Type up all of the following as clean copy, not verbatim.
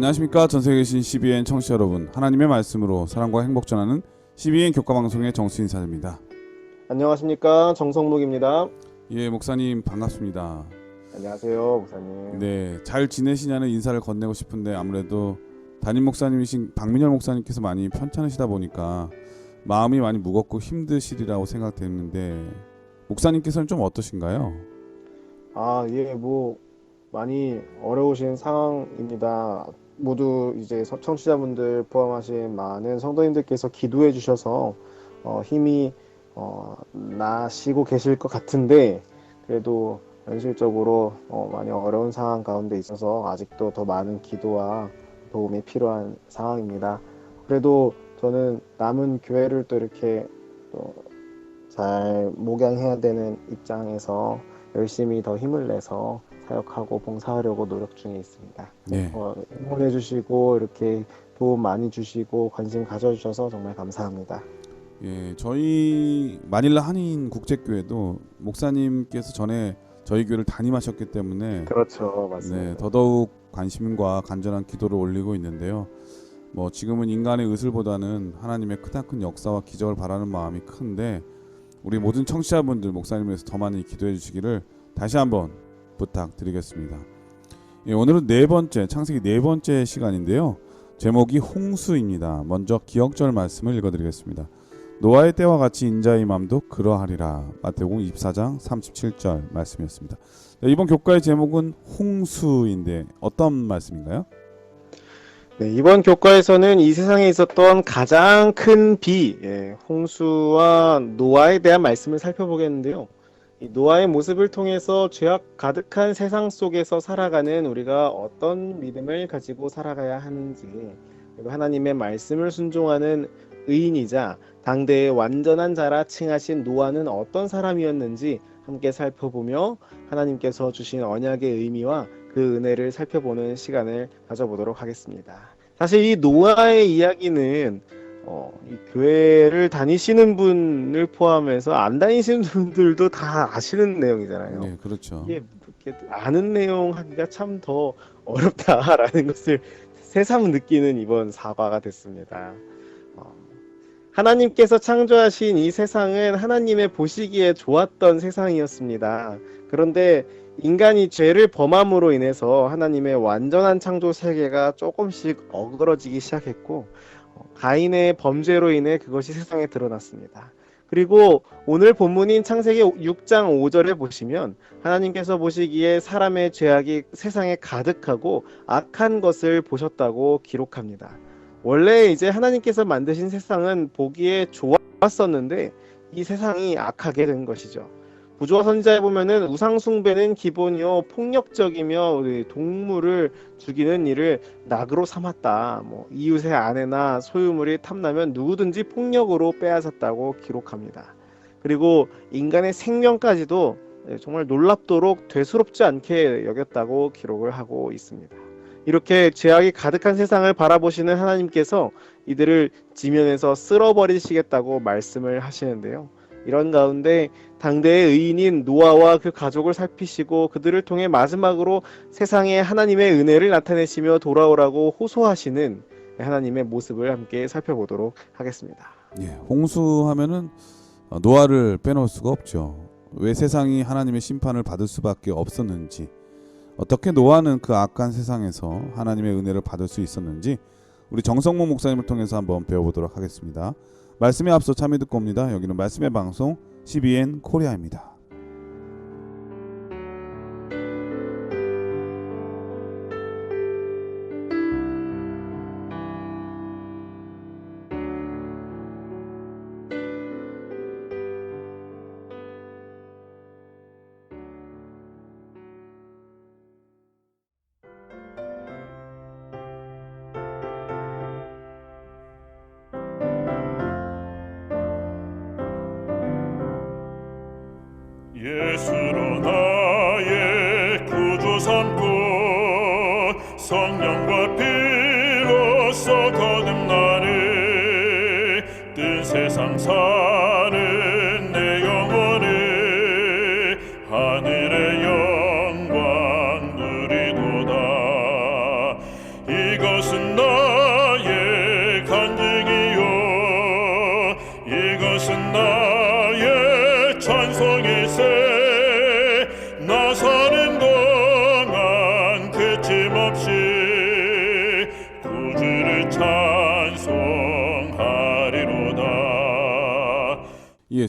안녕하십니까. 전세계에 계신 CBN 청취자 여러분, 하나님의 말씀으로 사랑과 행복 전하는 CBN 교과방송의 정수 인사드립니다. 안녕하십니까, 정성묵입니다. 예, 목사님 반갑습니다. 안녕하세요, 목사님. 네, 잘 지내시냐는 인사를 건네고 싶은데 아무래도 담임 목사님이신 박민열 목사님께서 많이 편찮으시다 보니까 마음이 많이 무겁고 힘드시리라고 생각되는데 목사님께서는 좀 어떠신가요? 예, 많이 어려우신 상황입니다. 모두 이제 청취자분들 포함하신 많은 성도님들께서 기도해 주셔서 힘이 나시고 계실 것 같은데, 그래도 현실적으로 많이 어려운 상황 가운데 있어서 아직도 더 많은 기도와 도움이 필요한 상황입니다. 그래도 저는 남은 교회를 또 이렇게 또 잘 목양해야 되는 입장에서 열심히 더 힘을 내서 사역하고 봉사하려고 노력 중에 있습니다. 네. 응원해 주시고 이렇게 도움 많이 주시고 관심 가져주셔서 정말 감사합니다. 예, 저희 마닐라 한인 국제교회도 목사님께서 전에 저희 교회를 담임하셨기 때문에 그렇죠, 맞습니다. 네, 더더욱 관심과 간절한 기도를 올리고 있는데요. 지금은 인간의 의술보다는 하나님의 크다큰 역사와 기적을 바라는 마음이 큰데 우리 모든 청취자분들 목사님을 위해서 더 많이 기도해 주시기를 다시 한번 부탁드리겠습니다. 예, 오늘은 창세기 네 번째 시간인데요. 제목이 홍수입니다. 먼저 기억절 말씀을 읽어드리겠습니다. 노아의 때와 같이 인자의 맘도 그러하리라. 마태복음 24장 37절 말씀이었습니다. 이번 교과의 제목은 홍수인데 어떤 말씀인가요? 네, 이번 교과에서는 이 세상에 있었던 가장 큰 비, 홍수와 노아에 대한 말씀을 살펴보겠는데요. 이 노아의 모습을 통해서 죄악 가득한 세상 속에서 살아가는 우리가 어떤 믿음을 가지고 살아가야 하는지, 그리고 하나님의 말씀을 순종하는 의인이자 당대의 완전한 자라 칭하신 노아는 어떤 사람이었는지 함께 살펴보며 하나님께서 주신 언약의 의미와 그 은혜를 살펴보는 시간을 가져보도록 하겠습니다. 사실 이 노아의 이야기는 이 교회를 다니시는 분을 포함해서 안 다니시는 분들도 다 아시는 내용이잖아요. 네, 그렇죠. 이게 아는 내용 하기가 참 더 어렵다라는 것을 새삼 느끼는 이번 사과가 됐습니다. 하나님께서 창조하신 이 세상은 하나님의 보시기에 좋았던 세상이었습니다. 그런데 인간이 죄를 범함으로 인해서 하나님의 완전한 창조 세계가 조금씩 어그러지기 시작했고 가인의 범죄로 인해 그것이 세상에 드러났습니다. 그리고 오늘 본문인 창세기 6장 5절에 보시면 하나님께서 보시기에 사람의 죄악이 세상에 가득하고 악한 것을 보셨다고 기록합니다. 원래 이제 하나님께서 만드신 세상은 보기에 좋았었는데 이 세상이 악하게 된 것이죠. 부조화 선지자에 보면은 우상 숭배는 기본이요 폭력적이며 동물을 죽이는 일을 낙으로 삼았다. 이웃의 아내나 소유물이 탐나면 누구든지 폭력으로 빼앗았다고 기록합니다. 그리고 인간의 생명까지도 정말 놀랍도록 되스럽지 않게 여겼다고 기록을 하고 있습니다. 이렇게 죄악이 가득한 세상을 바라보시는 하나님께서 이들을 지면에서 쓸어버리시겠다고 말씀을 하시는데요. 이런 가운데 당대의 의인인 노아와 그 가족을 살피시고 그들을 통해 마지막으로 세상에 하나님의 은혜를 나타내시며 돌아오라고 호소하시는 하나님의 모습을 함께 살펴보도록 하겠습니다. 예, 홍수하면은 노아를 빼놓을 수가 없죠. 왜 세상이 하나님의 심판을 받을 수밖에 없었는지, 어떻게 노아는 그 악한 세상에서 하나님의 은혜를 받을 수 있었는지 우리 정성모 목사님을 통해서 한번 배워보도록 하겠습니다. 말씀에 앞서 참여 듣고 옵니다. 여기는 말씀의 방송 CBN 코리아입니다. 예수로 나의 구주 삼고 성령과 피로써 거듭나네 뜬 세상 사는 내 영혼에 하늘의 영광 누리도다. 이것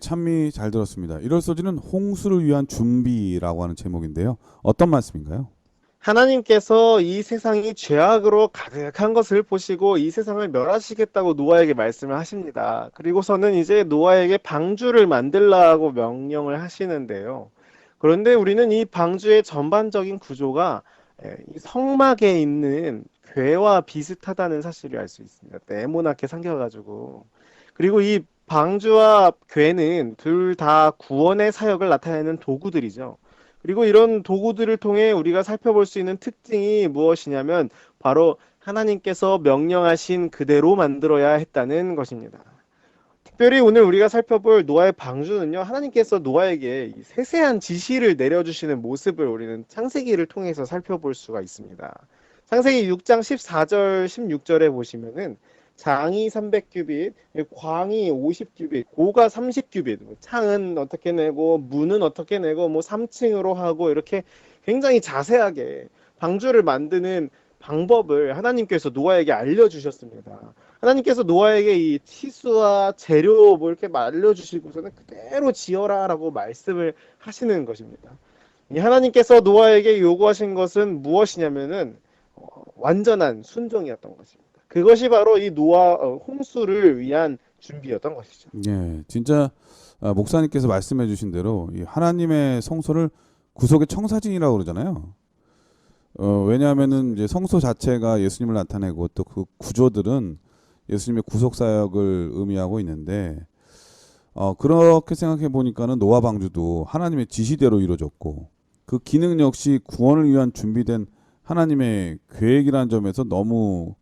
참미 잘 들었습니다. 1월 소지는 홍수를 위한 준비라고 하는 제목인데요. 어떤 말씀인가요? 하나님께서 이 세상이 죄악으로 가득한 것을 보시고 이 세상을 멸하시겠다고 노아에게 말씀을 하십니다. 그리고서는 이제 노아에게 방주를 만들라고 명령을 하시는데요. 그런데 우리는 이 방주의 전반적인 구조가 이 성막에 있는 궤와 비슷하다는 사실을 알 수 있습니다. 네모나게 생겨가지고. 그리고 이 방주와 궤는 둘 다 구원의 사역을 나타내는 도구들이죠. 그리고 이런 도구들을 통해 우리가 살펴볼 수 있는 특징이 무엇이냐면 바로 하나님께서 명령하신 그대로 만들어야 했다는 것입니다. 특별히 오늘 우리가 살펴볼 노아의 방주는요, 하나님께서 노아에게 이 세세한 지시를 내려주시는 모습을 우리는 창세기를 통해서 살펴볼 수가 있습니다. 창세기 6장 14절, 16절에 보시면은 장이 300규빗, 광이 50규빗, 고가 30규빗, 창은 어떻게 내고 문은 어떻게 내고 뭐 3층으로 하고 이렇게 굉장히 자세하게 방주를 만드는 방법을 하나님께서 노아에게 알려주셨습니다. 하나님께서 노아에게 이 치수와 재료 뭐 이렇게 알려주시고서는 그대로 지어라라고 말씀을 하시는 것입니다. 이 하나님께서 노아에게 요구하신 것은 무엇이냐면은 완전한 순종이었던 것입니다. 그것이 바로 이 노아 홍수를 위한 준비였던 것이죠. 예, 진짜 목사님께서 말씀해 주신 대로 이 하나님의 성소를 구속의 청사진이라고 그러잖아요. 왜냐하면은 이제 성소 자체가 예수님을 나타내고 또 그 구조들은 예수님의 구속 사역을 의미하고 있는데 그렇게 생각해 보니까는 노아 방주도 하나님의 지시대로 이루어졌고 그 기능 역시 구원을 위한 준비된 하나님의 계획이라는 점에서 너무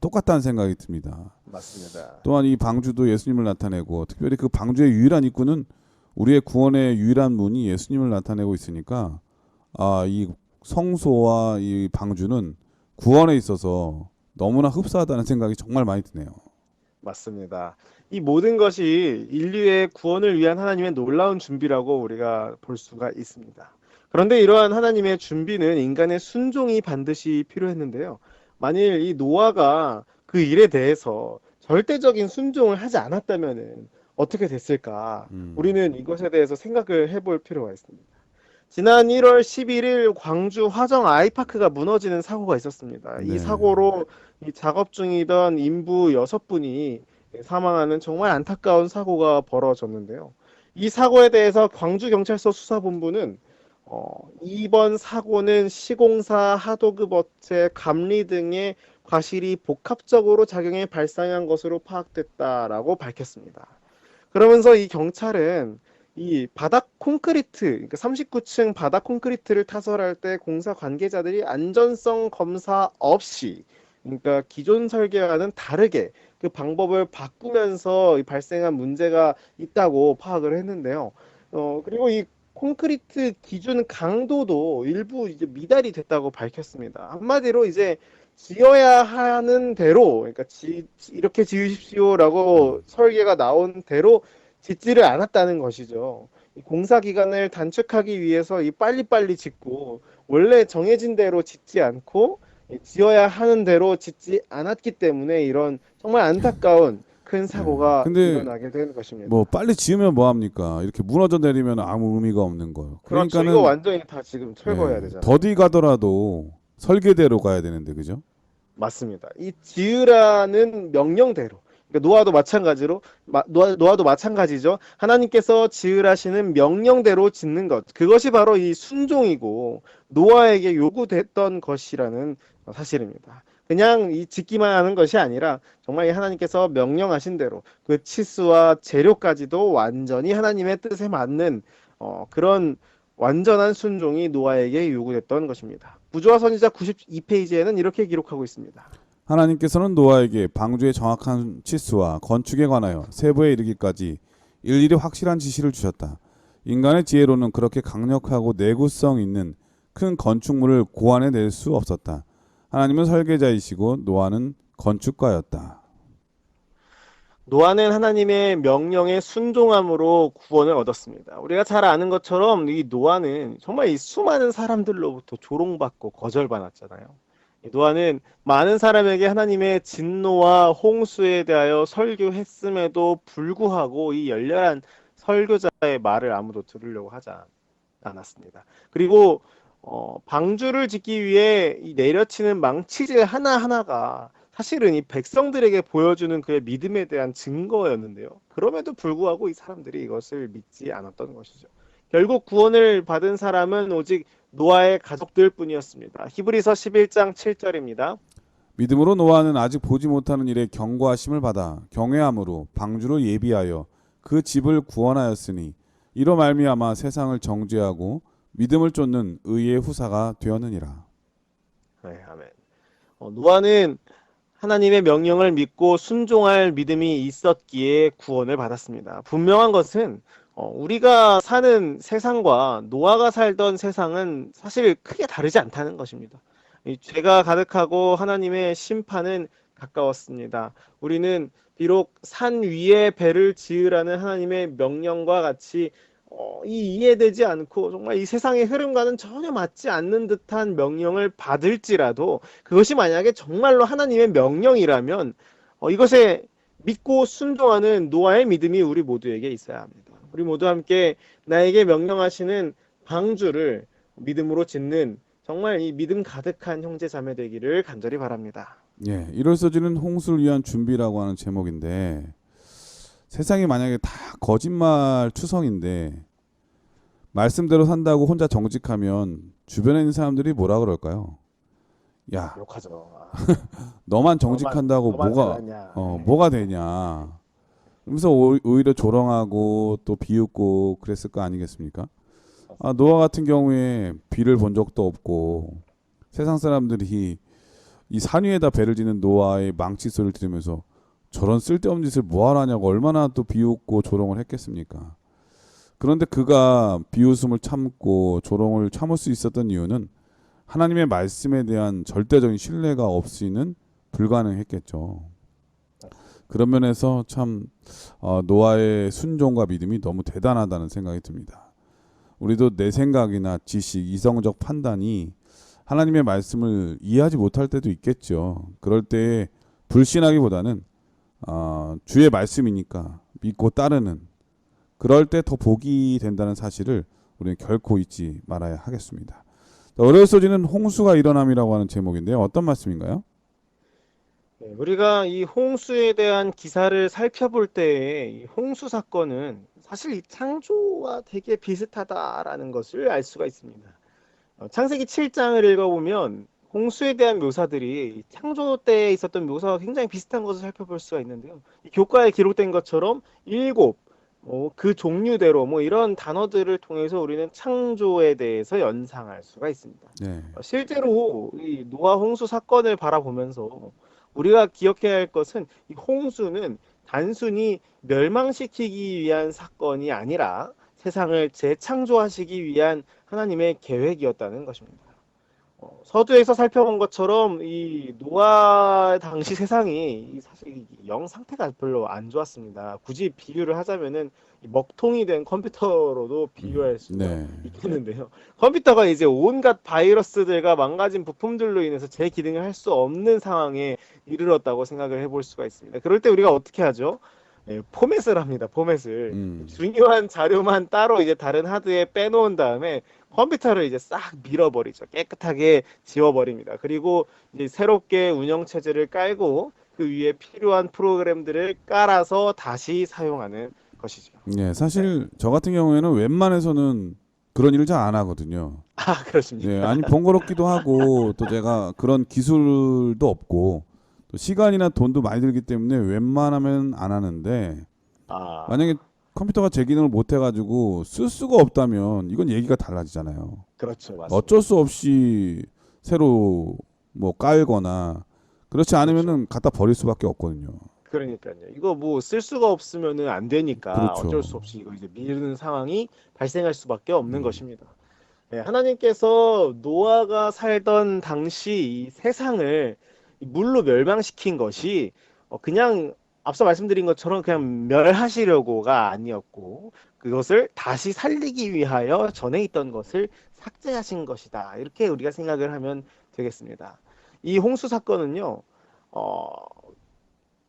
똑같다는 생각이 듭니다. 맞습니다. 또한 이 방주도 예수님을 나타내고 특별히 그 방주의 유일한 입구는 우리의 구원의 유일한 문이 예수님을 나타내고 있으니까 이 성소와 이 방주는 구원에 있어서 너무나 흡사하다는 생각이 정말 많이 드네요. 맞습니다. 이 모든 것이 인류의 구원을 위한 하나님의 놀라운 준비라고 우리가 볼 수가 있습니다. 그런데 이러한 하나님의 준비는 인간의 순종이 반드시 필요했는데요. 만일 이 노아가 그 일에 대해서 절대적인 순종을 하지 않았다면 어떻게 됐을까? 우리는 이것에 대해서 생각을 해볼 필요가 있습니다. 지난 1월 11일 광주 화정 아이파크가 무너지는 사고가 있었습니다. 네. 이 사고로 이 작업 중이던 인부 6분이 사망하는 정말 안타까운 사고가 벌어졌는데요. 이 사고에 대해서 광주경찰서 수사본부는 이번 사고는 시공사 하도급 업체 감리 등의 과실이 복합적으로 작용해 발생한 것으로 파악됐다라고 밝혔습니다. 그러면서 이 경찰은 이 바닥 콘크리트, 그러니까 39층 바닥 콘크리트를 타설할 때 공사 관계자들이 안전성 검사 없이, 그러니까 기존 설계와는 다르게 그 방법을 바꾸면서 발생한 문제가 있다고 파악을 했는데요. 그리고 이 콘크리트 기준 강도도 일부 이제 미달이 됐다고 밝혔습니다. 한마디로 이제 지어야 하는 대로, 그러니까 이렇게 지으십시오라고 설계가 나온 대로 짓지를 않았다는 것이죠. 공사 기간을 단축하기 위해서 이 빨리빨리 짓고 원래 정해진 대로 짓지 않고 지어야 하는 대로 짓지 않았기 때문에 이런 정말 안타까운 큰 사고가 근데 일어나게 된 것입니다. 뭐 빨리 지으면 뭐 합니까? 이렇게 무너져 내리면 아무 의미가 없는 거예요. 그렇죠. 그러니까는 이거 완전히 다 지금 철거해야 되잖아요. 더디 가더라도 설계대로 가야 되는데 그죠? 맞습니다. 이 지으라는 명령대로, 그러니까 노아도 마찬가지로 노아도 마찬가지죠. 하나님께서 지으라시는 명령대로 짓는 것, 그것이 바로 이 순종이고 노아에게 요구됐던 것이라는 사실입니다. 그냥 이 짓기만 하는 것이 아니라 정말 이 하나님께서 명령하신 대로 그 치수와 재료까지도 완전히 하나님의 뜻에 맞는 그런 완전한 순종이 노아에게 요구됐던 것입니다. 부조화 선지자 92페이지에는 이렇게 기록하고 있습니다. 하나님께서는 노아에게 방주의 정확한 치수와 건축에 관하여 세부에 이르기까지 일일이 확실한 지시를 주셨다. 인간의 지혜로는 그렇게 강력하고 내구성 있는 큰 건축물을 고안해낼 수 없었다. 하나님은 설계자이시고 노아는 건축가였다. 노아는 하나님의 명령에 순종함으로 구원을 얻었습니다. 우리가 잘 아는 것처럼 이 노아는 정말 이 수많은 사람들로부터 조롱받고 거절받았잖아요. 이 노아는 많은 사람에게 하나님의 진노와 홍수에 대하여 설교했음에도 불구하고 이 열렬한 설교자의 말을 아무도 들으려고 하지 않았습니다. 그리고 방주를 짓기 위해 이 내려치는 망치질 하나하나가 사실은 이 백성들에게 보여주는 그의 믿음에 대한 증거였는데요. 그럼에도 불구하고 이 사람들이 이것을 믿지 않았던 것이죠. 결국 구원을 받은 사람은 오직 노아의 가족들 뿐이었습니다. 히브리서 11장 7절입니다. 믿음으로 노아는 아직 보지 못하는 일에 경고하심을 받아 경외함으로 방주로 예비하여 그 집을 구원하였으니 이로 말미암아 세상을 정죄하고 믿음을 쫓는 의의 후사가 되었느니라. 네, 아멘. 노아는 하나님의 명령을 믿고 순종할 믿음이 있었기에 구원을 받았습니다. 분명한 것은 우리가 사는 세상과 노아가 살던 세상은 사실 크게 다르지 않다는 것입니다. 이 죄가 가득하고 하나님의 심판은 가까웠습니다. 우리는 비록 산 위에 배를 지으라는 하나님의 명령과 같이 이해되지 않고 정말 이 세상의 흐름과는 전혀 맞지 않는 듯한 명령을 받을지라도 그것이 만약에 정말로 하나님의 명령이라면 이것에 믿고 순종하는 노아의 믿음이 우리 모두에게 있어야 합니다. 우리 모두 함께 나에게 명령하시는 방주를 믿음으로 짓는 정말 이 믿음 가득한 형제 자매 되기를 간절히 바랍니다. 예, 1월 서지는 홍수를 위한 준비라고 하는 제목인데 세상이 만약에 다 거짓말 투성인데 말씀대로 산다고 혼자 정직하면 주변에 있는 사람들이 뭐라 그럴까요? 야, 욕하죠. 너만 정직한다고 너만 뭐가 잘하냐. 뭐가 되냐? 그러면서 오히려 조롱하고 또 비웃고 그랬을 거 아니겠습니까? 노아 같은 경우에 비를 본 적도 없고 세상 사람들이 이 산 위에다 배를 짓는 노아의 망치 소리를 들으면서 저런 쓸데없는 짓을 뭐하러 하냐고 얼마나 또 비웃고 조롱을 했겠습니까? 그런데 그가 비웃음을 참고 조롱을 참을 수 있었던 이유는 하나님의 말씀에 대한 절대적인 신뢰가 없이는 불가능했겠죠. 그런 면에서 참 노아의 순종과 믿음이 너무 대단하다는 생각이 듭니다. 우리도 내 생각이나 지식, 이성적 판단이 하나님의 말씀을 이해하지 못할 때도 있겠죠. 그럴 때 불신하기보다는 주의 말씀이니까 믿고 따르는 그럴 때 더 복이 된다는 사실을 우리는 결코 잊지 말아야 하겠습니다. 어려울 소지는 홍수가 일어남이라고 하는 제목인데요. 어떤 말씀인가요? 네, 우리가 이 홍수에 대한 기사를 살펴볼 때에 이 홍수 사건은 사실 이 창조와 되게 비슷하다라는 것을 알 수가 있습니다. 창세기 7장을 읽어보면 홍수에 대한 묘사들이 창조 때에 있었던 묘사와 굉장히 비슷한 것을 살펴볼 수가 있는데요. 이 교과에 기록된 것처럼 일곱, 그 종류대로 이런 단어들을 통해서 우리는 창조에 대해서 연상할 수가 있습니다. 네. 실제로 이 노아 홍수 사건을 바라보면서 우리가 기억해야 할 것은 이 홍수는 단순히 멸망시키기 위한 사건이 아니라 세상을 재창조하시기 위한 하나님의 계획이었다는 것입니다. 서두에서 살펴본 것처럼 이 노아 당시 세상이 사실 영 상태가 별로 안 좋았습니다. 굳이 비유를 하자면은 먹통이 된 컴퓨터로도 비유할 수가 있겠는데요. 컴퓨터가 이제 온갖 바이러스들과 망가진 부품들로 인해서 제 기능을 할 수 없는 상황에 이르렀다고 생각을 해볼 수가 있습니다. 그럴 때 우리가 어떻게 하죠? 포맷을 합니다. 포맷을 중요한 자료만 따로 이제 다른 하드에 빼놓은 다음에 컴퓨터를 이제 싹 밀어버리죠. 깨끗하게 지워버립니다. 그리고 이제 새롭게 운영체제를 깔고 그 위에 필요한 프로그램들을 깔아서 다시 사용하는 것이죠. 예, 사실 저 같은 경우에는 웬만해서는 그런 일을 잘 안 하거든요. 아, 그렇습니까? 예, 아니 번거롭기도 하고 또 제가 그런 기술도 없고 또 시간이나 돈도 많이 들기 때문에 웬만하면 안 하는데 만약에 컴퓨터가 제 기능을 못 해가지고 쓸 수가 없다면 이건 얘기가 달라지잖아요. 그렇죠, 맞습니다. 어쩔 수 없이 새로 깔거나 그렇지 않으면은 갖다 버릴 수밖에 없거든요. 그러니까요. 이거 쓸 수가 없으면은 안 되니까 그렇죠. 어쩔 수 없이 이거 이제 미루는 상황이 발생할 수밖에 없는 것입니다. 네, 하나님께서 노아가 살던 당시 이 세상을 물로 멸망시킨 것이 그냥 앞서 말씀드린 것처럼 그냥 멸하시려고가 아니었고 그것을 다시 살리기 위하여 전에 있던 것을 삭제하신 것이다. 이렇게 우리가 생각을 하면 되겠습니다. 이 홍수 사건은요.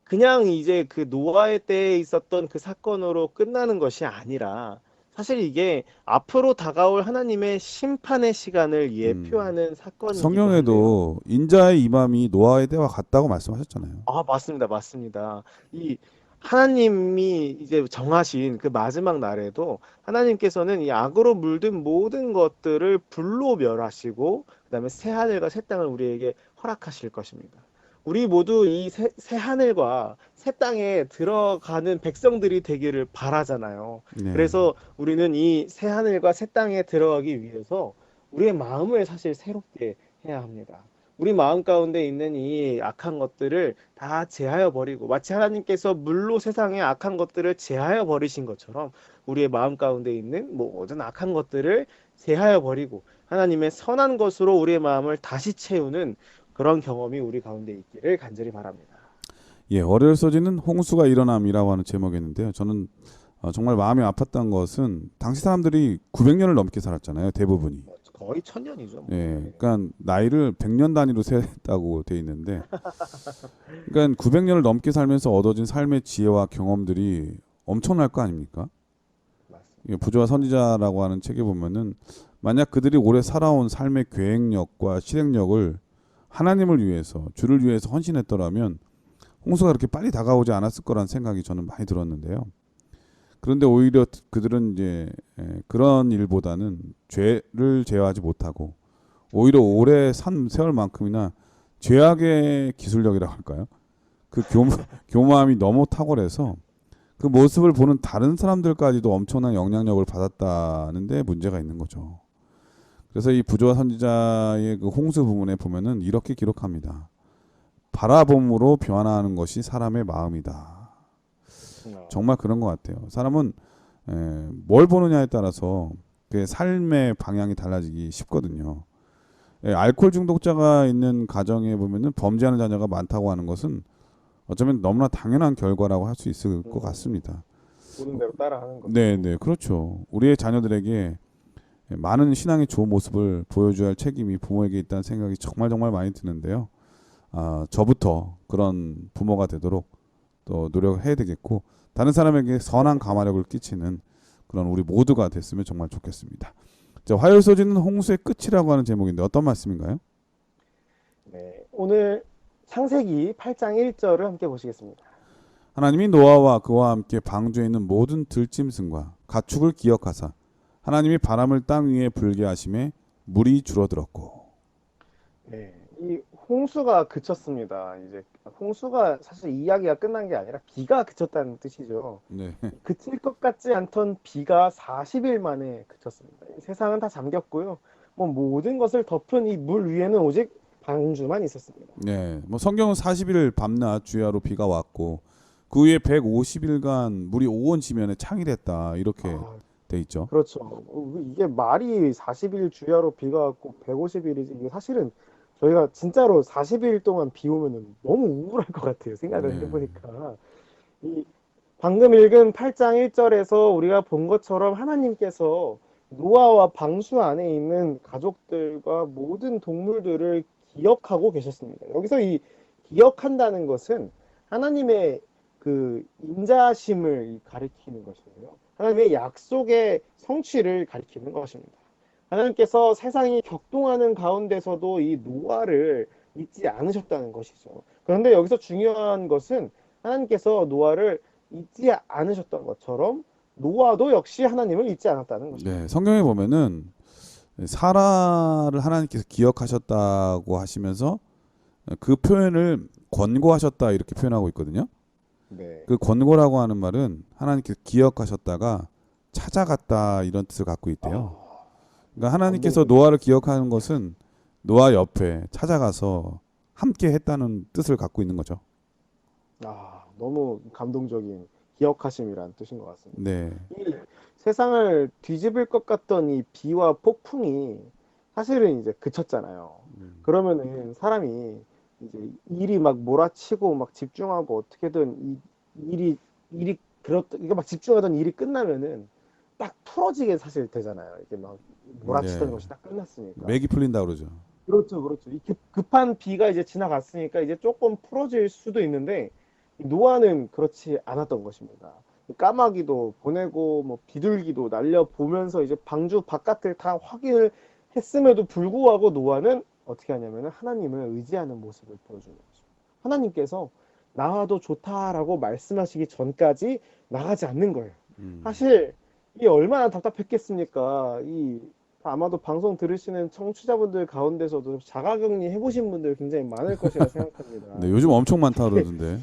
그냥 이제 그 노아의 때에 있었던 그 사건으로 끝나는 것이 아니라 사실 이게 앞으로 다가올 하나님의 심판의 시간을 음. 예표하는 사건이기도 한데요. 성경에도 인자의 임함이 노아의 때와 같다고 말씀하셨잖아요. 아, 맞습니다. 맞습니다. 이 하나님이 이제 정하신 그 마지막 날에도 하나님께서는 이 악으로 물든 모든 것들을 불로 멸하시고 그다음에 새 하늘과 새 땅을 우리에게 허락하실 것입니다. 우리 모두 이 새 하늘과 새 땅에 들어가는 백성들이 되기를 바라잖아요. 네. 그래서 우리는 이 새 하늘과 새 땅에 들어가기 위해서 우리의 마음을 사실 새롭게 해야 합니다. 우리 마음 가운데 있는 이 악한 것들을 다 제하여 버리고 마치 하나님께서 물로 세상의 악한 것들을 제하여 버리신 것처럼 우리의 마음 가운데 있는 모든 악한 것들을 제하여 버리고 하나님의 선한 것으로 우리의 마음을 다시 채우는 그런 경험이 우리 가운데 있기를 간절히 바랍니다. 예, 월요일 소지는 홍수가 일어남이라고 하는 제목이었는데요. 저는 정말 마음이 아팠던 것은 당시 사람들이 900년을 넘게 살았잖아요. 대부분이. 거의 1000년이죠. 예, 그러니까 나이를 100년 단위로 세다고 돼 있는데, 그러니까 900년을 넘게 살면서 얻어진 삶의 지혜와 경험들이 엄청날 거 아닙니까? 맞습니다. 예, 부조와 선지자라고 하는 책에 보면은 만약 그들이 오래 살아온 삶의 계획력과 실행력을 하나님을 위해서, 주를 위해서 헌신했더라면 홍수가 그렇게 빨리 다가오지 않았을 거란 생각이 저는 많이 들었는데요. 그런데 오히려 그들은 이제 그런 일보다는 죄를 제어하지 못하고 오히려 오래 산 세월만큼이나 죄악의 기술력이라고 할까요? 그 교만함이 너무 탁월해서 그 모습을 보는 다른 사람들까지도 엄청난 영향력을 받았다는 데 문제가 있는 거죠. 그래서 이 부조와 선지자의 그 홍수 부분에 보면은 이렇게 기록합니다. 바라봄으로 변화하는 것이 사람의 마음이다. 정말 그런 것 같아요. 사람은 뭘 보느냐에 따라서 그 삶의 방향이 달라지기 쉽거든요. 알코올 중독자가 있는 가정에 보면은 범죄하는 자녀가 많다고 하는 것은 어쩌면 너무나 당연한 결과라고 할 수 있을 것 같습니다. 보는 대로 따라하는 거죠. 네, 네, 그렇죠. 우리의 자녀들에게 많은 신앙의 좋은 모습을 보여줘야 할 책임이 부모에게 있다는 생각이 정말 정말 많이 드는데요. 저부터 그런 부모가 되도록 또 노력을 해야 되겠고 다른 사람에게 선한 감화력을 끼치는 그런 우리 모두가 됐으면 정말 좋겠습니다. 자, 화요일 소지는 홍수의 끝이라고 하는 제목인데 어떤 말씀인가요? 네, 오늘 창세기 8장 1절을 함께 보시겠습니다. 하나님이 노아와 그와 함께 방주에 있는 모든 들짐승과 가축을 기억하사 하나님이 바람을 땅 위에 불게 하심에 물이 줄어들었고. 네, 이 홍수가 그쳤습니다. 이제 홍수가 사실 이야기가 끝난 게 아니라 비가 그쳤다는 뜻이죠. 네. 그칠 것 같지 않던 비가 40일 만에 그쳤습니다. 이 세상은 다 잠겼고요. 뭐 모든 것을 덮은 이 물 위에는 오직 방주만 있었습니다. 네. 뭐 성경은 40일 밤낮 주야로 비가 왔고 그 후에 150일간 물이 온 지면에 창일했다. 이렇게 아, 돼 있죠. 그렇죠. 이게 말이 40일 주야로 비가 왔고 150일이지 이게 사실은 저희가 진짜로 40일 동안 비 오면은 너무 우울할 것 같아요. 생각을 네. 해보니까. 이 방금 읽은 8장 1절에서 우리가 본 것처럼 하나님께서 노아와 방수 안에 있는 가족들과 모든 동물들을 기억하고 계셨습니다. 여기서 이 기억한다는 것은 하나님의 그 인자심을 가리키는 것이에요. 하나님의 약속의 성취를 가리키는 것입니다. 하나님께서 세상이 격동하는 가운데서도 이 노아를 잊지 않으셨다는 것이죠. 그런데 여기서 중요한 것은 하나님께서 노아를 잊지 않으셨던 것처럼 노아도 역시 하나님을 잊지 않았다는 것입니다. 네. 성경에 보면은 사라를 하나님께서 기억하셨다고 하시면서 그 표현을 권고하셨다 이렇게 표현하고 있거든요. 네. 그 권고라고 하는 말은 하나님께서 기억하셨다가 찾아갔다 이런 뜻을 갖고 있대요. 그러니까 하나님께서 노아를 기억하는 것은 노아 옆에 찾아가서 함께 했다는 뜻을 갖고 있는 거죠. 너무 감동적인 기억하심이라는 뜻인 것 같습니다. 네. 이 세상을 뒤집을 것 같던 이 비와 폭풍이 사실은 이제 그쳤잖아요. 그러면은 사람이 이제 일이 막 몰아치고 막 집중하고 어떻게든 이 일이 이게 막 집중하던 일이 끝나면은 딱 풀어지게 사실 되잖아요. 이게 막 몰아치던 네. 것이 딱 끝났으니까. 맥이 풀린다 그러죠. 그렇죠, 그렇죠. 이 급한 비가 이제 지나갔으니까 이제 조금 풀어질 수도 있는데 노아는 그렇지 않았던 것입니다. 까마귀도 보내고 뭐 비둘기도 날려 보면서 이제 방주 바깥을 다 확인을 했음에도 불구하고 노아는 어떻게 하냐면은 하나님을 의지하는 모습을 보여주는 거죠. 하나님께서 나와도 좋다라고 말씀하시기 전까지 나가지 않는 거예요. 사실 이게 얼마나 답답했겠습니까? 이 아마도 방송 들으시는 청취자분들 가운데서도 자가격리 해보신 분들 굉장히 많을 것이라 생각합니다. 네, 요즘 엄청 많다 그러던데.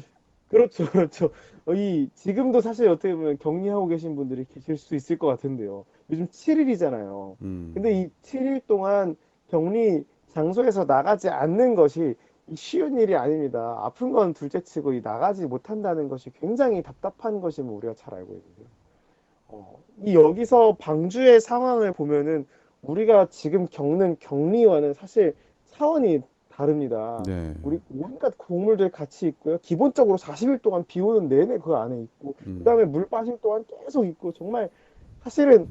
그렇죠, 그렇죠. 이 지금도 사실 어떻게 보면 격리하고 계신 분들이 계실 수 있을 것 같은데요. 요즘 7일이잖아요. 근데 이 7일 동안 격리 장소에서 나가지 않는 것이 쉬운 일이 아닙니다. 아픈 건 둘째치고 이 나가지 못한다는 것이 굉장히 답답한 것임을 우리가 잘 알고 있는데요. 이 여기서 방주의 상황을 보면은 우리가 지금 겪는 격리와는 사실 차원이 다릅니다. 네. 우리 온갖 곡물들 같이 있고요. 기본적으로 40일 동안 비 오는 내내 그 안에 있고, 그다음에 물 빠짐 동안 계속 있고, 정말 사실은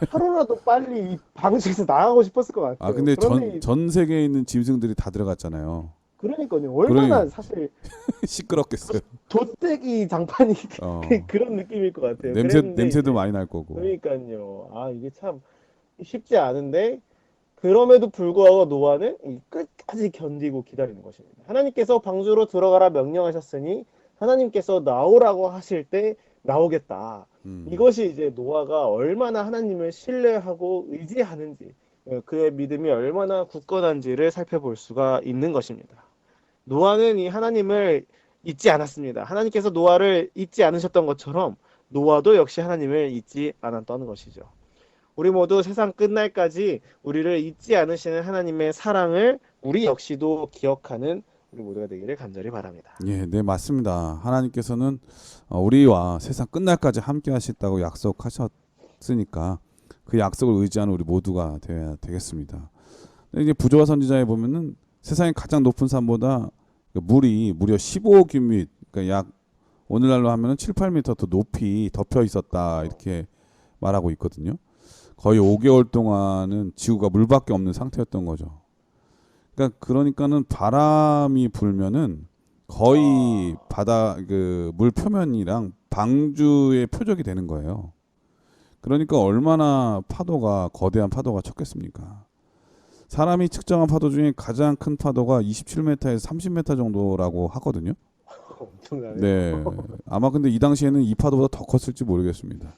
하루라도 빨리 이 방주에서 나가고 싶었을 것 같아요. 아 근데 그런데 전 세계에 있는 짐승들이 다 들어갔잖아요. 그러니까요. 얼마나 그러니- 사실 시끄럽겠어요. 돗대기 장판이 어. 그런 느낌일 것 같아요. 냄새 그랬는데 냄새도 이제 많이 날 거고. 그러니까요. 아, 이게 참 쉽지 않은데 그럼에도 불구하고 노아는 이 끝까지 견디고 기다리는 것입니다. 하나님께서 방주로 들어가라 명령하셨으니 하나님께서 나오라고 하실 때 나오겠다. 이것이 이제 노아가 얼마나 하나님을 신뢰하고 의지하는지, 그의 믿음이 얼마나 굳건한지를 살펴볼 수가 있는 것입니다. 노아는 이 하나님을 잊지 않았습니다. 하나님께서 노아를 잊지 않으셨던 것처럼 노아도 역시 하나님을 잊지 않았던 것이죠. 우리 모두 세상 끝날까지 우리를 잊지 않으시는 하나님의 사랑을 우리 역시도 기억하는 우리 모두가 되기를 간절히 바랍니다. 예, 네 맞습니다. 하나님께서는 우리와 세상 끝날까지 함께 하시다고 약속하셨으니까 그 약속을 의지하는 우리 모두가 되어야 되겠습니다. 근데 이제 부조화 선지자에 보면은 세상의 가장 높은 산보다 물이 무려 15규빗, 그러니까 약 오늘날로 하면은 7, 8m 더 높이 덮여 있었다 이렇게 말하고 있거든요. 거의 5개월 동안은 지구가 물밖에 없는 상태였던 거죠. 그러니까는 바람이 불면은 거의 바다 그 물 표면이랑 방주의 표적이 되는 거예요. 그러니까 얼마나 파도가 거대한 파도가 쳤겠습니까? 사람이 측정한 파도 중에 가장 큰 파도가 27m에서 30m 정도라고 하거든요. 엄청나네요. 네. 아마 근데 이 당시에는 이 파도보다 더 컸을지 모르겠습니다.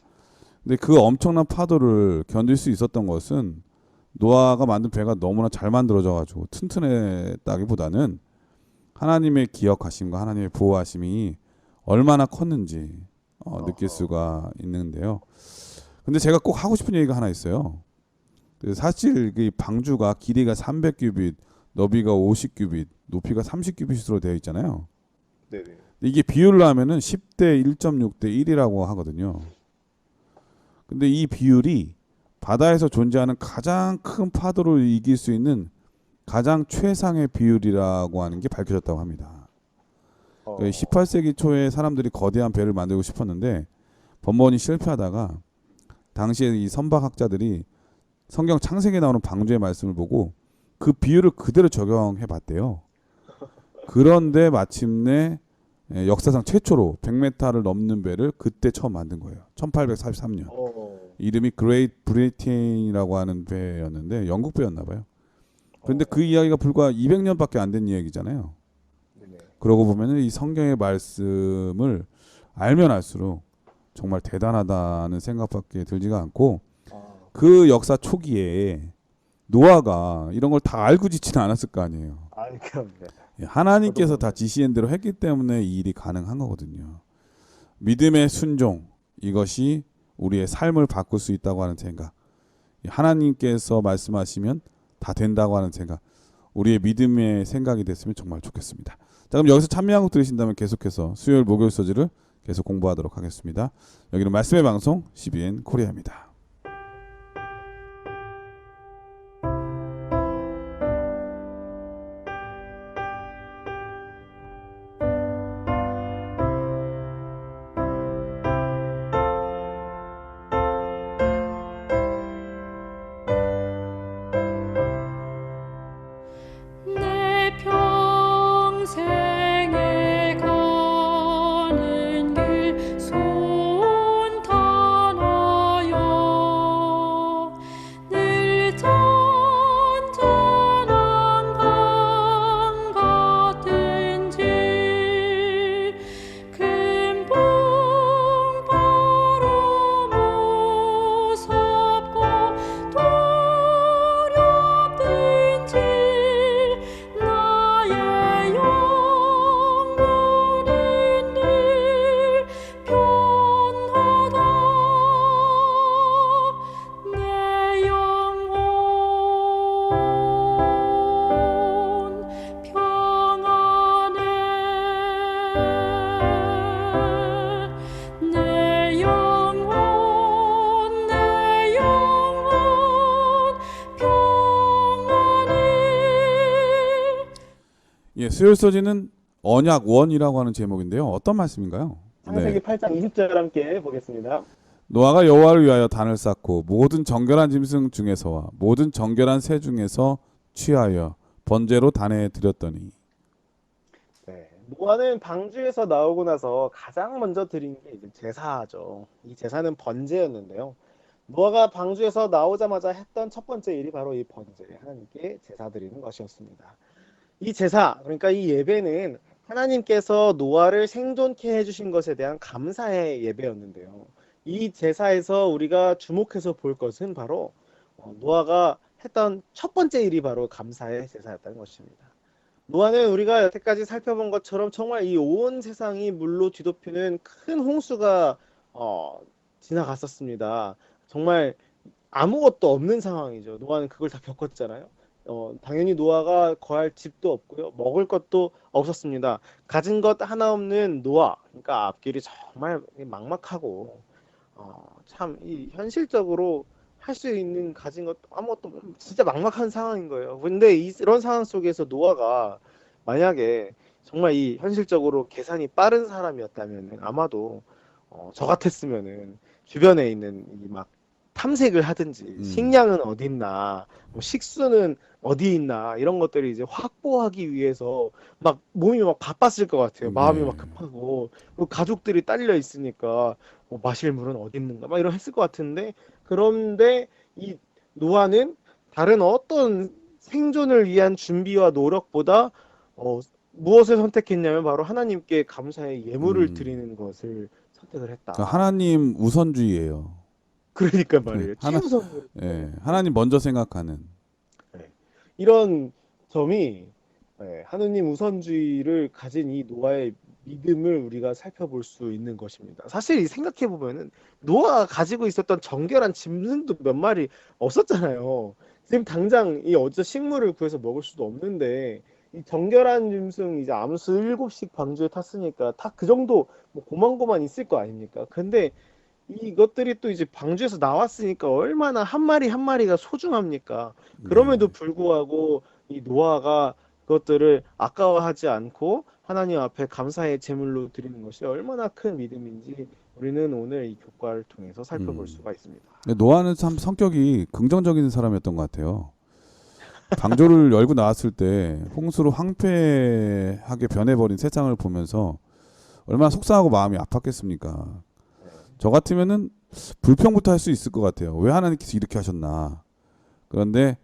근데 그 엄청난 파도를 견딜 수 있었던 것은 노아가 만든 배가 너무나 잘 만들어져 가지고 튼튼했다기보다는 하나님의 기억하심과 하나님의 보호하심이 얼마나 컸는지 느낄 수가 있는데요. 근데 제가 꼭 하고 싶은 얘기가 하나 있어요. 사실 그 방주가 길이가 300규빗, 너비가 50규빗, 높이가 30규빗으로 되어 있잖아요. 네네. 이게 비율로 하면은 10대 1.6대 1이라고 하거든요. 근데 이 비율이 바다에서 존재하는 가장 큰 파도를 이길 수 있는 가장 최상의 비율이라고 하는 게 밝혀졌다고 합니다. 18세기 초에 사람들이 거대한 배를 만들고 싶었는데 번번이 실패하다가 당시에 이 선박학자들이 성경 창세기에 나오는 방주의 말씀을 보고 그 비율을 그대로 적용해 봤대요. 그런데 마침내 역사상 최초로 100m를 넘는 배를 그때 처음 만든 거예요. 1843년. 이름이 그레이트 브리테인이라고 하는 배였는데 영국 배였나 봐요. 그런데 그 이야기가 불과 200년밖에 안 된 이야기잖아요. 그러고 보면은 이 성경의 말씀을 알면 알수록 정말 대단하다는 생각밖에 들지가 않고 그 역사 초기에 노아가 이런 걸 다 알고 짓지는 않았을 거 아니에요. 그럼요. 하나님께서 다 지시한 대로 했기 때문에 이 일이 가능한 거거든요. 믿음의 순종, 이것이 우리의 삶을 바꿀 수 있다고 하는 생각, 하나님께서 말씀하시면 다 된다고 하는 생각, 우리의 믿음의 생각이 됐으면 정말 좋겠습니다. 자, 그럼 여기서 참여한 곡 들으신다면 계속해서 수요일 목요일 소지를 계속 공부하도록 하겠습니다. 여기는 말씀의 방송 CBN 코리아입니다. 내 평생에 가 예, 수요일서지는 언약원이라고 하는 제목인데요. 어떤 말씀인가요? 창세기 8장 20절 함께 보겠습니다. 노아가 여호와를 위하여 단을 쌓고 모든 정결한 짐승 중에서와 모든 정결한 새 중에서 취하여 번제로 단에 드렸더니. 네, 노아는 방주에서 나오고 나서 가장 먼저 드린 게 이제 제사죠. 이 제사는 번제였는데요. 노아가 방주에서 나오자마자 했던 첫 번째 일이 바로 이 번제, 하나님께 제사 드리는 것이었습니다. 이 제사, 그러니까 이 예배는 하나님께서 노아를 생존케 해주신 것에 대한 감사의 예배였는데요. 이 제사에서 우리가 주목해서 볼 것은 바로 노아가 했던 첫 번째 일이 바로 감사의 제사였다는 것입니다. 노아는 우리가 여태까지 살펴본 것처럼 정말 이 온 세상이 물로 뒤덮이는 큰 홍수가 지나갔었습니다. 정말 아무것도 없는 상황이죠. 노아는 그걸 다 겪었잖아요. 당연히 노아가 거할 집도 없고요. 먹을 것도 없었습니다. 가진 것 하나 없는 노아. 그러니까 앞길이 정말 막막하고 참 이 현실적으로 할 수 있는 가진 것 아무것도 없는 진짜 막막한 상황인 거예요. 근데 이런 상황 속에서 노아가 만약에 정말 이 현실적으로 계산이 빠른 사람이었다면 아마도 저 같았으면은 주변에 있는 이 막 탐색을 하든지 식량은 어디 있나, 뭐 식수는 어디 있나 이런 것들을 이제 확보하기 위해서 막 몸이 막 바빴을 것 같아요. 마음이 네. 막 급하고 그리고 가족들이 딸려 있으니까 마실 물은 어디 있는가 막 이런 했을 것 같은데 그런데 이 노아는 다른 어떤 생존을 위한 준비와 노력보다 무엇을 선택했냐면 바로 하나님께 감사의 예물을 드리는 것을 선택을 했다. 그러니까 하나님 우선주의예요. 그러니까 말이에요. 하나, 최우선으로. 예, 하나님 먼저 생각하는. 이런 점이 하느님 우선주의를 가진 이 노아의 믿음을 우리가 살펴볼 수 있는 것입니다. 사실 생각해 보면은 노아가 가지고 있었던 정결한 짐승도 몇 마리 없었잖아요. 지금 당장 이 어디서 식물을 구해서 먹을 수도 없는데 이 정결한 짐승 이제 암수 7씩 방주에 탔으니까 다 그 정도 뭐 고만고만 있을 거 아닙니까? 근데 이것들이 또 이제 방주에서 나왔으니까 얼마나 한 마리 한 마리가 소중합니까? 그럼에도 불구하고 이 노아가 그것들을 아까워하지 않고 하나님 앞에 감사의 제물로 드리는 것이 얼마나 큰 믿음인지 우리는 오늘 이 교과를 통해서 살펴볼 수가 있습니다. 노아는 참 성격이 긍정적인 사람이었던 것 같아요. 방조를 열고 나왔을 때 홍수로 황폐하게 변해버린 세상을 보면서 얼마나 속상하고 마음이 아팠겠습니까? 저 같으면은 불평부터 할 수 있을 것 같아요. 왜 하나님께서 이렇게 하셨나? 그런데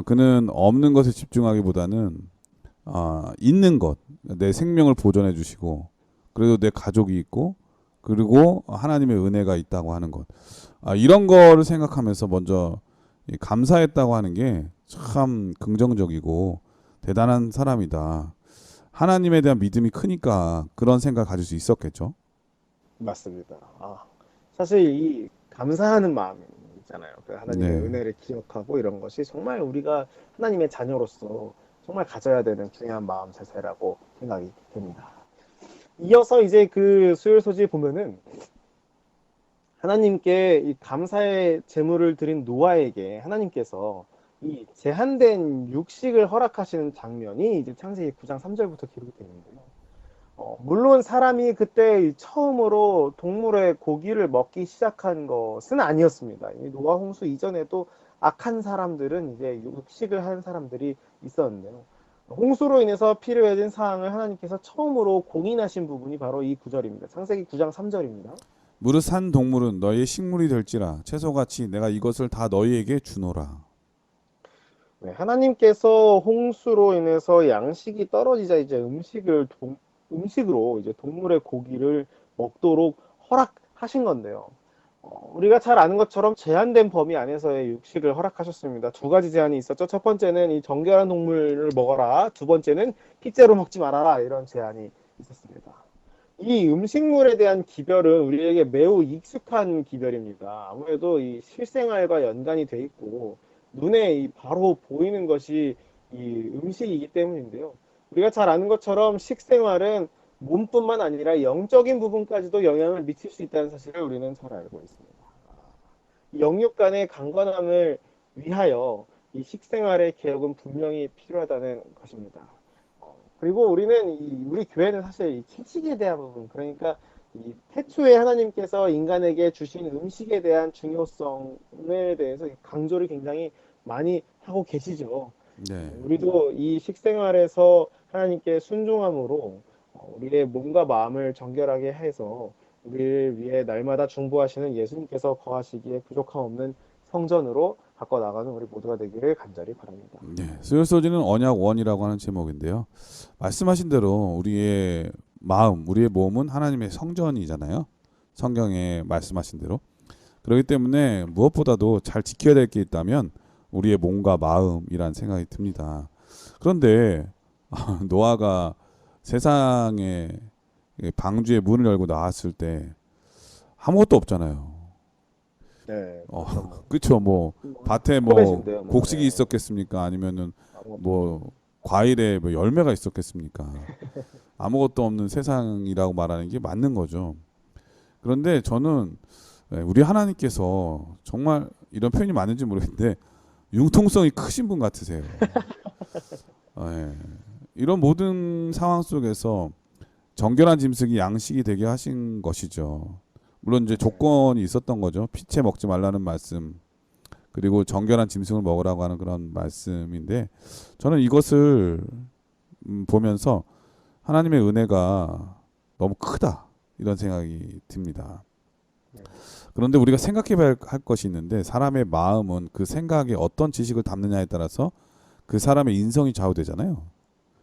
그는 없는 것에 집중하기보다는 있는 것, 내 생명을 보존해 주시고 그래도 내 가족이 있고 그리고 하나님의 은혜가 있다고 하는 것. 이런 거를 생각하면서 먼저 감사했다고 하는 게 참 긍정적이고 대단한 사람이다. 하나님에 대한 믿음이 크니까 그런 생각을 가질 수 있었겠죠. 맞습니다. 사실 이 감사하는 마음 있잖아요. 그 하나님의 네. 은혜를 기억하고 이런 것이 정말 우리가 하나님의 자녀로서 정말 가져야 되는 중요한 마음 자세라고 생각이 됩니다. 이어서 이제 그 수요일 소지 보면은 하나님께 이 감사의 제물을 드린 노아에게 하나님께서 이 제한된 육식을 허락하시는 장면이 이제 창세기 9장 3절부터 기록이 되는데요. 물론 사람이 그때 처음으로 동물의 고기를 먹기 시작한 것은 아니었습니다. 이 노아 홍수 이전에도 악한 사람들은 이제 육식을 하는 사람들이 있었는데요. 홍수로 인해서 필요해진 사항을 하나님께서 처음으로 공인하신 부분이 바로 이 구절입니다. 창세기 9장 3절입니다. 무릇 산 동물은 너희의 식물이 될지라 채소같이 내가 이것을 다 너희에게 주노라. 네, 하나님께서 홍수로 인해서 양식이 떨어지자 이제 음식으로 이제 동물의 고기를 먹도록 허락하신 건데요. 우리가 잘 아는 것처럼 제한된 범위 안에서의 육식을 허락하셨습니다. 두 가지 제한이 있었죠. 첫 번째는 이 정결한 동물을 먹어라. 두 번째는 핏째로 먹지 말아라. 이런 제한이 있었습니다. 이 음식물에 대한 기별은 우리에게 매우 익숙한 기별입니다. 아무래도 이 실생활과 연관이 돼 있고 눈에 바로 보이는 것이 이 음식이기 때문인데요. 우리가 잘 아는 것처럼 식생활은 몸뿐만 아니라 영적인 부분까지도 영향을 미칠 수 있다는 사실을 우리는 잘 알고 있습니다. 영육 간의 강건함을 위하여 이 식생활의 개혁은 분명히 필요하다는 것입니다. 그리고 우리 교회는 사실 이 채식에 대한 부분, 그러니까 이 태초에 하나님께서 인간에게 주신 음식에 대한 중요성에 대해서 강조를 굉장히 많이 하고 계시죠. 네. 우리도 이 식생활에서 하나님께 순종함으로 우리의 몸과 마음을 정결하게 해서 우리를 위해 날마다 중보하시는 예수님께서 거하시기에 부족함 없는 성전으로 바꿔 나가는 우리 모두가 되기를 간절히 바랍니다. 네. 스요소지는 언약원이라고 하는 제목인데요. 말씀하신 대로 우리의 마음, 우리의 몸은 하나님의 성전이잖아요. 성경에 말씀하신 대로. 그렇기 때문에 무엇보다도 잘 지켜야 될 게 있다면 우리의 몸과 마음이란 생각이 듭니다. 그런데 노아가 세상에 방주의 문을 열고 나왔을 때 아무것도 없잖아요. 네, 그렇죠. 뭐 밭에 뭐 포맷인데요, 뭐. 곡식이 네. 있었겠습니까? 아니면은 아무것도 뭐 과일에 뭐 열매가 있었겠습니까? 아무것도 없는 세상이라고 말하는 게 맞는 거죠. 그런데 저는 우리 하나님께서 정말 이런 표현이 맞는지 모르겠는데 융통성이 크신 분 같으세요. 예. 이런 모든 상황 속에서 정결한 짐승이 양식이 되게 하신 것이죠. 물론 이제 조건이 있었던 거죠. 피채 먹지 말라는 말씀, 그리고 정결한 짐승을 먹으라고 하는 그런 말씀인데, 저는 이것을 보면서 하나님의 은혜가 너무 크다 이런 생각이 듭니다. 그런데 우리가 생각해봐야 할 것이 있는데, 사람의 마음은 그 생각에 어떤 지식을 담느냐에 따라서 그 사람의 인성이 좌우되잖아요.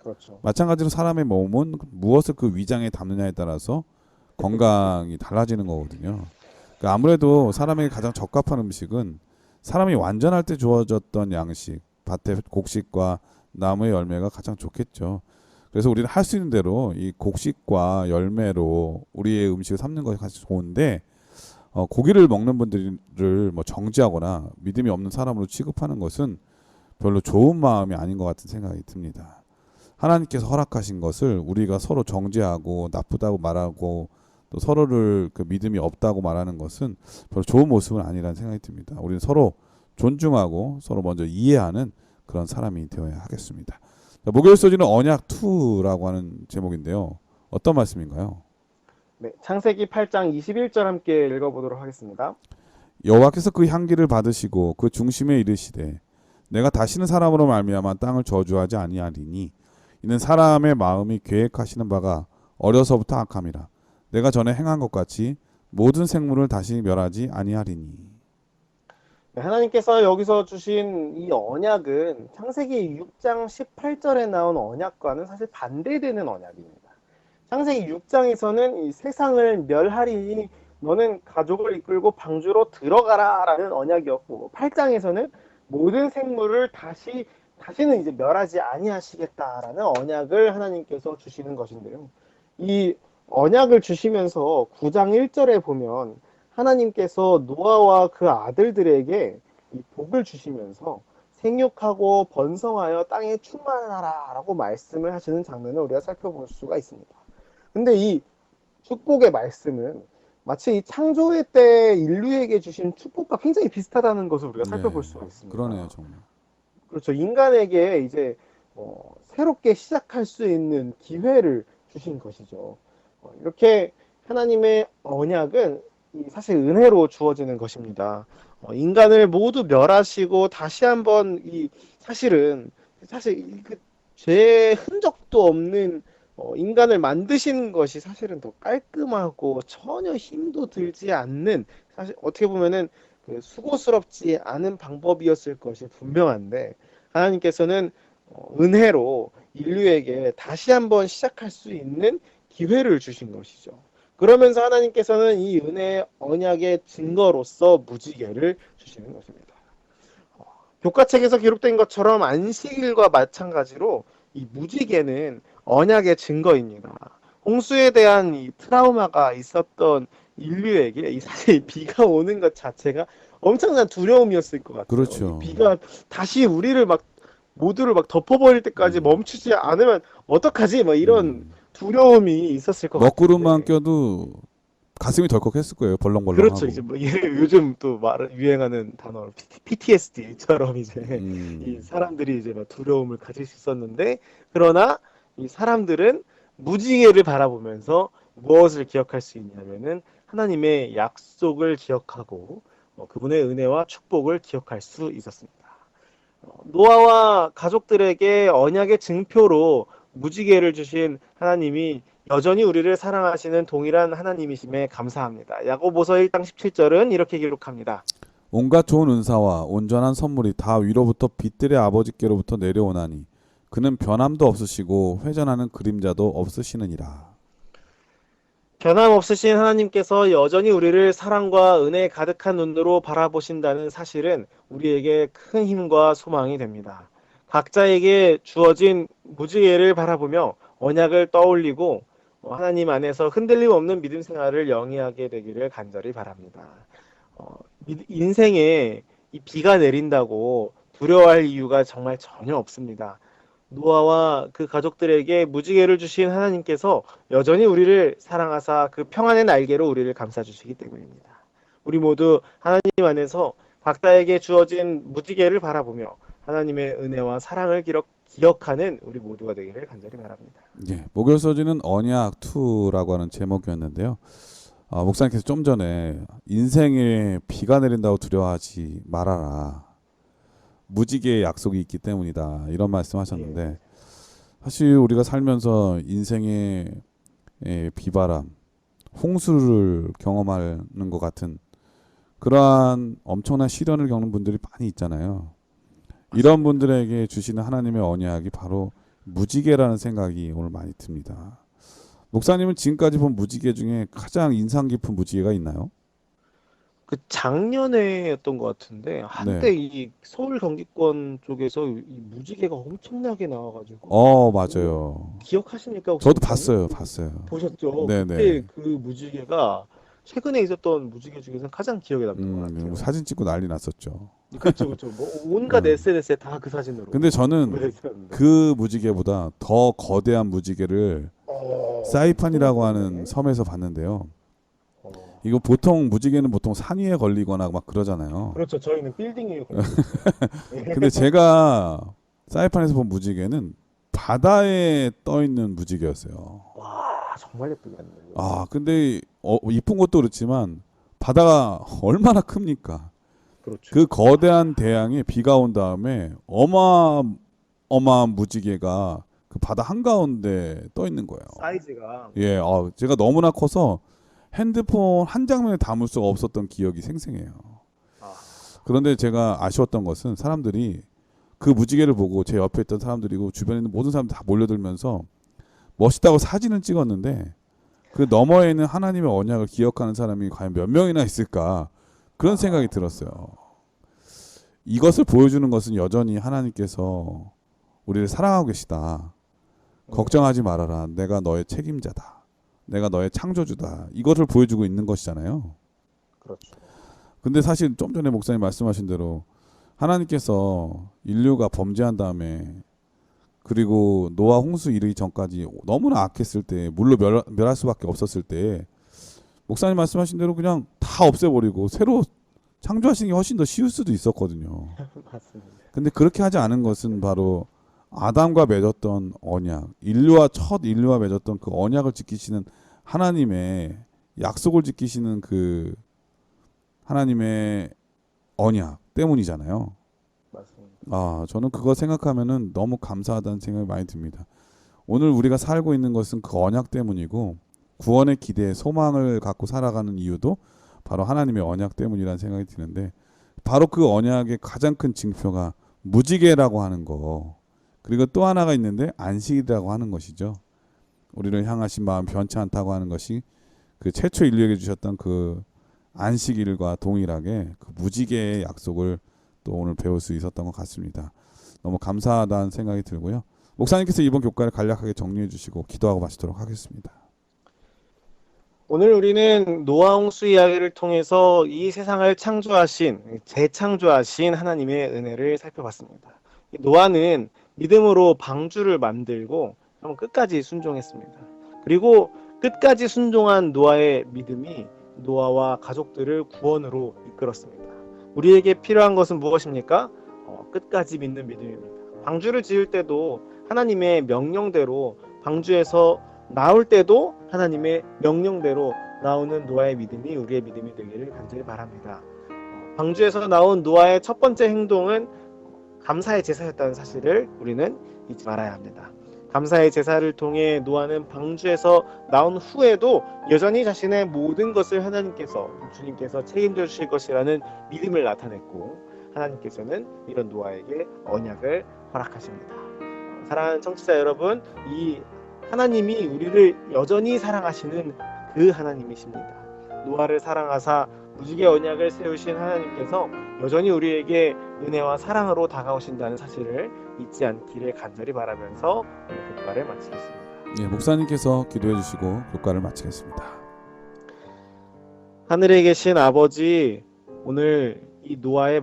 그렇죠. 마찬가지로 사람의 몸은 무엇을 그 위장에 담느냐에 따라서 건강이 달라지는 거거든요. 그러니까 아무래도 사람에게 가장 적합한 음식은 사람이 완전할 때 주어졌던 양식, 밭의 곡식과 나무의 열매가 가장 좋겠죠. 그래서 우리는 할 수 있는 대로 이 곡식과 열매로 우리의 음식을 삼는 것이 가장 좋은데, 고기를 먹는 분들을 뭐 정지하거나 믿음이 없는 사람으로 취급하는 것은 별로 좋은 마음이 아닌 것 같은 생각이 듭니다. 하나님께서 허락하신 것을 우리가 서로 정죄하고 나쁘다고 말하고 또 서로를 그 믿음이 없다고 말하는 것은 별로 좋은 모습은 아니라는 생각이 듭니다. 우리는 서로 존중하고 서로 먼저 이해하는 그런 사람이 되어야 하겠습니다. 목요일 소지는 언약 2라고 하는 제목인데요. 어떤 말씀인가요? 네, 창세기 8장 21절 함께 읽어보도록 하겠습니다. 여호와께서 그 향기를 받으시고 그 중심에 이르시되 내가 다시는 사람으로 말미암아 땅을 저주하지 아니하리니 이는 사람의 마음이 계획하시는 바가 어려서부터 악함이라. 내가 전에 행한 것 같이 모든 생물을 다시 멸하지 아니하리니. 네, 하나님께서 여기서 주신 이 언약은 창세기 6장 18절에 나온 언약과는 사실 반대되는 언약입니다. 창세기 6장에서는 이 세상을 멸하리니 너는 가족을 이끌고 방주로 들어가라 라는 언약이었고, 8장에서는 모든 생물을 다시는 이제 멸하지 아니하시겠다라는 언약을 하나님께서 주시는 것인데요. 이 언약을 주시면서 9장 1절에 보면 하나님께서 노아와 그 아들들에게 이 복을 주시면서 생육하고 번성하여 땅에 충만하라 라고 말씀을 하시는 장면을 우리가 살펴볼 수가 있습니다. 근데 이 축복의 말씀은 마치 이 창조의 때 인류에게 주신 축복과 굉장히 비슷하다는 것을 우리가 살펴볼 수가 있습니다. 그러네요, 정말. 그렇죠. 인간에게 이제 새롭게 시작할 수 있는 기회를 주신 것이죠. 이렇게 하나님의 언약은 사실 은혜로 주어지는 것입니다. 인간을 모두 멸하시고 다시 한번 사실 그 죄의 흔적도 없는 인간을 만드시는 것이 사실은 더 깔끔하고 전혀 힘도 들지 않는, 사실 어떻게 보면은 그 수고스럽지 않은 방법이었을 것이 분명한데, 하나님께서는 은혜로 인류에게 다시 한번 시작할 수 있는 기회를 주신 것이죠. 그러면서 하나님께서는 이 은혜의 언약의 증거로서 무지개를 주시는 것입니다. 교과책에서 기록된 것처럼 안식일과 마찬가지로 이 무지개는 언약의 증거입니다. 홍수에 대한 이 트라우마가 있었던 인류에게 사실 비가 오는 것 자체가 엄청난 두려움이었을 것 같아요. 그렇죠. 비가 다시 우리를 모두를 덮어버릴 때까지 멈추지 않으면 어떡하지? 이런 두려움이 있었을 것 같아요. 먹구름만 껴도 가슴이 덜컥했을 거예요. 벌렁벌렁하고. 그렇죠. 이제 요즘 또 유행하는 단어 PTSD처럼 이제 이 사람들이 이제 두려움을 가질 수 있었는데, 그러나 이 사람들은 무지개를 바라보면서 무엇을 기억할 수 있냐면은 하나님의 약속을 기억하고 그분의 은혜와 축복을 기억할 수 있었습니다. 노아와 가족들에게 언약의 증표로 무지개를 주신 하나님이 여전히 우리를 사랑하시는 동일한 하나님이심에 감사합니다. 야고보서 1장 17절은 이렇게 기록합니다. 온갖 좋은 은사와 온전한 선물이 다 위로부터 빛들의 아버지께로부터 내려오나니 그는 변함도 없으시고 회전하는 그림자도 없으시느니라. 변함없으신 하나님께서 여전히 우리를 사랑과 은혜 가득한 눈으로 바라보신다는 사실은 우리에게 큰 힘과 소망이 됩니다. 각자에게 주어진 무지개를 바라보며 언약을 떠올리고 하나님 안에서 흔들림 없는 믿음 생활을 영위하게 되기를 간절히 바랍니다. 인생에 이 비가 내린다고 두려워할 이유가 정말 전혀 없습니다. 노아와 그 가족들에게 무지개를 주신 하나님께서 여전히 우리를 사랑하사 그 평안의 날개로 우리를 감싸주시기 때문입니다. 우리 모두 하나님 안에서 각자에게 주어진 무지개를 바라보며 하나님의 은혜와 사랑을 기억하는 우리 모두가 되기를 간절히 바랍니다. 예, 목요일 서지는 언약 2라고 하는 제목이었는데요. 목사님께서 좀 전에 인생에 비가 내린다고 두려워하지 말아라. 무지개의 약속이 있기 때문이다. 이런 말씀하셨는데 사실 우리가 살면서 인생의 비바람, 홍수를 경험하는 것 같은 그러한 엄청난 시련을 겪는 분들이 많이 있잖아요. 이런 분들에게 주시는 하나님의 언약이 바로 무지개라는 생각이 오늘 많이 듭니다. 목사님은 지금까지 본 무지개 중에 가장 인상 깊은 무지개가 있나요? 그 작년에였던 것 같은데 한때 이 서울 경기권 쪽에서 이 무지개가 엄청나게 나와가지고 맞아요. 기억하십니까? 혹시 저도 목사님? 봤어요. 보셨죠? 네네. 그때 그 무지개가 최근에 있었던 무지개 중에서 가장 기억에 남는 것 같아요. 사진 찍고 난리 났었죠. 그렇죠, 그렇죠. 뭐 온갖 음. SNS에 다 그 사진으로. 근데 저는 보냈었는데. 그 무지개보다 더 거대한 무지개를 사이판이라고 하는 섬에서 봤는데요. 어, 이거 보통 무지개는 보통 산 위에 걸리거나 막 그러잖아요. 그렇죠. 저희는 빌딩에 근데 제가 사이판에서 본 무지개는 바다에 떠 있는 무지개였어요. 와 정말 예쁘게 봤네요. 근데 이쁜 것도 그렇지만 바다가 얼마나 큽니까? 그렇죠. 그 거대한 대양에 비가 온 다음에 어마어마한 무지개가 그 바다 한가운데 떠 있는 거예요. 사이즈가 예, 제가 너무나 커서 핸드폰 한 장면에 담을 수가 없었던 기억이 생생해요. 아, 그런데 제가 아쉬웠던 것은 사람들이 그 무지개를 보고 제 옆에 있던 사람들이고 주변에 있는 모든 사람들 다 몰려들면서 멋있다고 사진을 찍었는데 그 너머에 있는 하나님의 언약을 기억하는 사람이 과연 몇 명이나 있을까 그런 생각이 들었어요. 이것을 보여주는 것은 여전히 하나님께서 우리를 사랑하고 계시다. 걱정하지 말아라. 내가 너의 책임자다. 내가 너의 창조주다. 이것을 보여주고 있는 것이잖아요. 그렇죠. 근데 사실 좀 전에 목사님 말씀하신 대로 하나님께서 인류가 범죄한 다음에 그리고 노아 홍수 이르기 전까지 너무나 악했을 때 물로 멸할 수밖에 없었을 때 목사님 말씀하신 대로 그냥 다 없애버리고 새로 창조하시는 게 훨씬 더 쉬울 수도 있었거든요. 맞습니다. 근데 그렇게 하지 않은 것은 바로 아담과 맺었던 언약, 첫 인류와 맺었던 그 언약을 지키시는 하나님의 약속을 지키시는 그 하나님의 언약 때문이잖아요. 맞습니다. 저는 그거 생각하면은 너무 감사하다는 생각이 많이 듭니다. 오늘 우리가 살고 있는 것은 그 언약 때문이고 구원의 기대, 소망을 갖고 살아가는 이유도 바로 하나님의 언약 때문이라는 생각이 드는데 바로 그 언약의 가장 큰 징표가 무지개라고 하는 거 그리고 또 하나가 있는데 안식이라고 하는 것이죠. 우리를 향하신 마음 변치 않다고 하는 것이 그 최초 인류에게 주셨던 그 안식일과 동일하게 그 무지개의 약속을 또 오늘 배울 수 있었던 것 같습니다. 너무 감사하다는 생각이 들고요. 목사님께서 이번 교과를 간략하게 정리해 주시고 기도하고 마치도록 하겠습니다. 오늘 우리는 노아 홍수 이야기를 통해서 이 세상을 재창조하신 하나님의 은혜를 살펴봤습니다. 노아는 믿음으로 방주를 만들고 끝까지 순종했습니다. 그리고 끝까지 순종한 노아의 믿음이 노아와 가족들을 구원으로 이끌었습니다. 우리에게 필요한 것은 무엇입니까? 끝까지 믿는 믿음입니다. 방주를 지을 때도 하나님의 명령대로 방주에서 나올 때도 하나님의 명령대로 나오는 노아의 믿음이 우리의 믿음이 되기를 간절히 바랍니다. 방주에서 나온 노아의 첫 번째 행동은 감사의 제사였다는 사실을 우리는 잊지 말아야 합니다. 감사의 제사를 통해 노아는 방주에서 나온 후에도 여전히 자신의 모든 것을 하나님께서, 주님께서 책임져 주실 것이라는 믿음을 나타냈고, 하나님께서는 이런 노아에게 언약을 허락하십니다. 사랑하는 청취자 여러분, 이 하나님이 우리를 여전히 사랑하시는 그 하나님이십니다. 노아를 사랑하사 무지개 언약을 세우신 하나님께서 여전히 우리에게 은혜와 사랑으로 다가오신다는 사실을 잊지 않기를 간절히 바라면서 오늘 교과를 마치겠습니다. 예, 목사님께서 기도해 주시고 교과를 마치겠습니다. 하늘에 계신 아버지, 오늘 이 노아에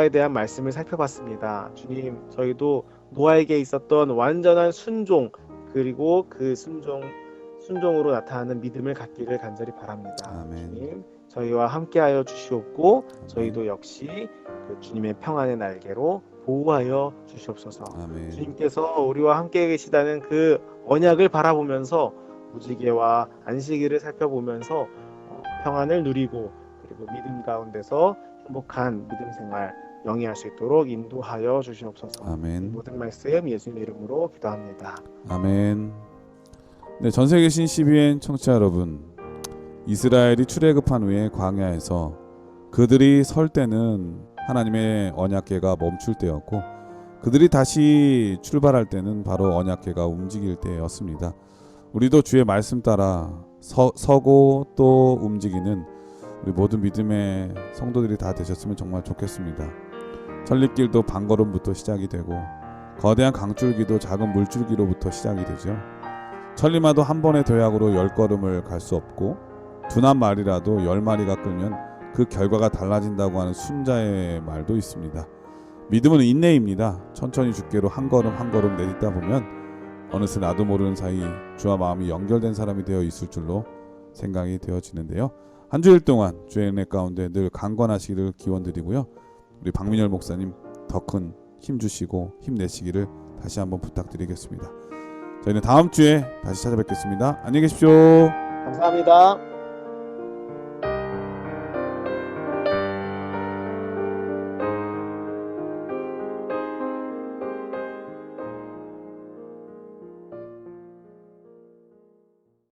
대한 말씀을 살펴봤습니다. 주님, 저희도 노아에게 있었던 완전한 순종, 그리고 그 순종으로 나타나는 믿음을 갖기를 간절히 바랍니다. 아멘. 주님, 저희와 함께하여 주시옵고 저희도 역시 그 주님의 평안의 날개로 보호하여 주시옵소서. 아멘. 주님께서 우리와 함께 계시다는 그 언약을 바라보면서 무지개와 안식일을 살펴보면서 평안을 누리고 그리고 믿음 가운데서 행복한 믿음 생활 영위할 수 있도록 인도하여 주시옵소서. 아멘. 모든 말씀 예수님의 이름으로 기도합니다. 아멘. 네, 전 세계 계신 CBN 청취자 여러분, 이스라엘이 출애굽한 후에 광야에서 그들이 설 때는 하나님의 언약궤가 멈출 때였고, 그들이 다시 출발할 때는 바로 언약궤가 움직일 때였습니다. 우리도 주의 말씀 따라 서고 또 움직이는 우리 모든 믿음의 성도들이 다 되셨으면 정말 좋겠습니다. 천리길도 반걸음부터 시작이 되고 거대한 강줄기도 작은 물줄기로부터 시작이 되죠. 천리마도 한 번의 도약으로 10걸음을 갈 수 없고 둔한 말이라도 10마리가 끌면 그 결과가 달라진다고 하는 순자의 말도 있습니다. 믿음은 인내입니다. 천천히 주께로 한 걸음 한 걸음 내딛다 보면 어느새 나도 모르는 사이 주와 마음이 연결된 사람이 되어 있을 줄로 생각이 되어지는데요. 한 주일 동안 주의 은혜 가운데 늘 강건하시기를 기원드리고요. 우리 박민열 목사님 더 큰 힘 주시고 힘내시기를 다시 한번 부탁드리겠습니다. 저희는 다음 주에 다시 찾아뵙겠습니다. 안녕히 계십시오. 감사합니다.